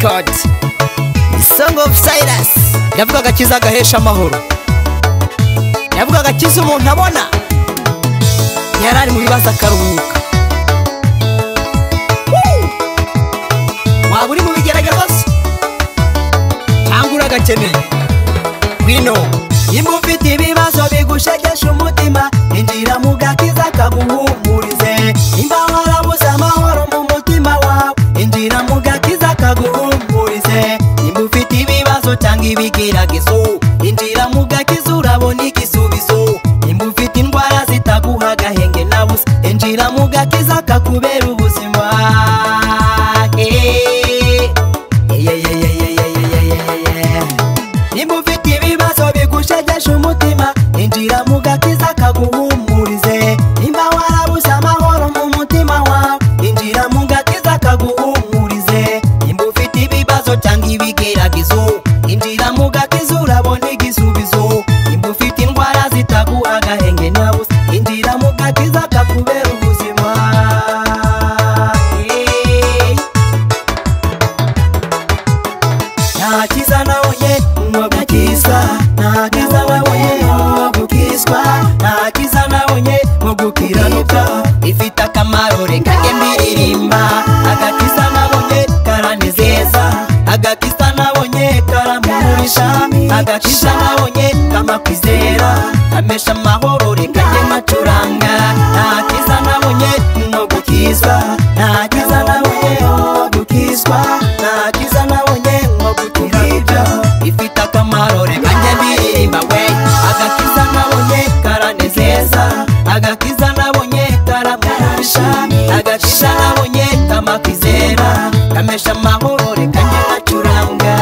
record. Song of Silas yavuga agakiza gahesha amahoro, yavuga agakiza umuntu abona yarari mu bibazo akaruhuka. Waba uri mu bigeragezo cyangwa uragakeneye wino, nimba ufite ibibazo bigushegesha umutima, injira mu gakiza kaguhumurize. Nimba warabuze amahoro mu mutima wawe, injira mu gakiza kaguhumurize. Nimba ufite ibibazo cyangwa ibigeragezo, injira mu gakiza urabona igisubizo. Nimba ufite indwara zitaguha agahenge na busa, injira mu gakiza kakubera ubuzima. Nimba ufite ibibazo bigushegesha umutima, injira mu gakiza kaguhumurize. Nimba warabuze amahoro mu mutima wawe, injira mu gakiza kaguhumurize. Nimba ufite ibibazo cyangwa ibigeragezo, injira mu gakiza urabona igisubizo. Nimba ufite indwara zitaguha agahenge na busa, injira mu gakiza kakubera ubuzima. Ntakiza nabonye nko gukizwa, ntakiza nabonye nko gukizwa, ntakiza nabonye nko gukiranuka. Ifite akamaro reka njye mbiririmba. Agakiza nabonye karanezeza, agakiza nabonye karamurisha, agakiza nabonye kamakwizera, kamesha amahoro reka njye macuranga. Ntakiza nabonye nko gukizwa, ntakiza nabonye nko gukizwa, ntakiza nabonye nko gukiranuka. Ifite akamaro reka njye mbiririmba we. Agakiza nabonye karanezeza, agakiza nabonye karamurisha, agakiza nabonye kamakwizera, kamesha amahoro reka njye macuranga.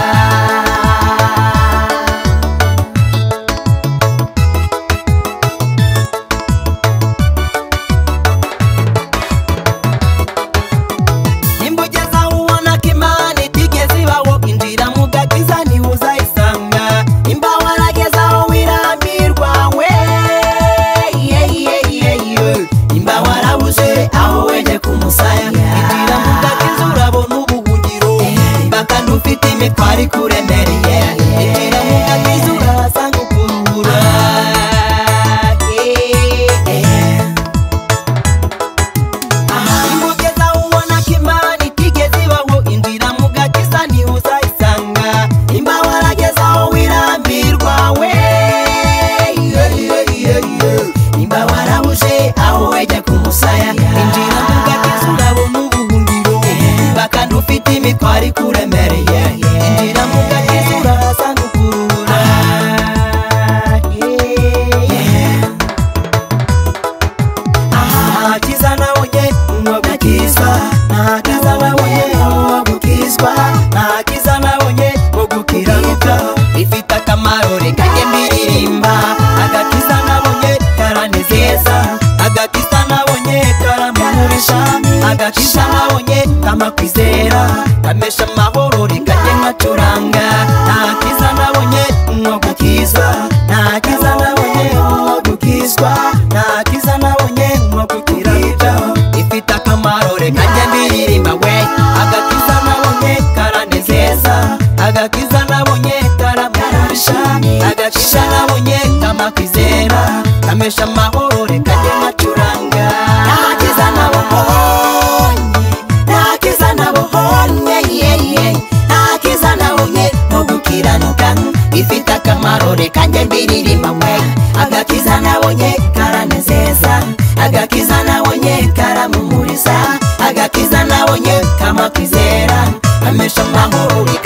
Nimba ugeze aho ubona ko Imana itigeze ibaho, injira mu gakiza niho uzayisanga. Nimba warageze aho wirambirwa we, nimba warabuze aho wejye ku musaya, injira mu gakiza urabona ubuhungiro. Nimba kandi ufite imitwaro ikuremereye, injira mu gakiza urahasanga ukuruhura. Nimba ugeze aho ubona ko Imana itigeze ibaho, injira mu gakiza niho uzayisanga. Nimba warageze aho wirambirwa we, nimba warabuze aho wejye ku musaya, injira mu gakiza urabona ubuhungiro. Nimba kandi ufite imitwaro ikuremereye, injira mu gakiza urahasanga ukuruhura. Ntakiza nabonye nko gukizwa, ntakiza nabonye nko gukizwa, ntakiza nabonye nko gukiranuka. Ifite akamaro reka njye mbiririmba. Agakiza nabonye karanezeza, agakiza nabonye karamurisha, agakiza nabonye kamakwizera, kamesha amahoro reka njye macuranga. Ntakiza nabonye nko gukizwa, ntakiza nabonye nko gukizwa, ntakiza nabonye nko gukiranuka. Ifite akamaro reka njye mbiririmba we. Agakiza nabonye karanezeza, agakiza nabonye karamurisha, agakiza nabonye kamakwizera, kamesha amahoro reka njye macuranga. Ntakiza nabonye, ntakiza nabonye, ntakiza nabonye nko gukiranuka. Ifite akamaro reka njye mbiririmba we. Agakiza nabonye karanezeza, agakiza nabonye karamumuriza, agakiza nabonye kamakwizera, kamesha amahoro reka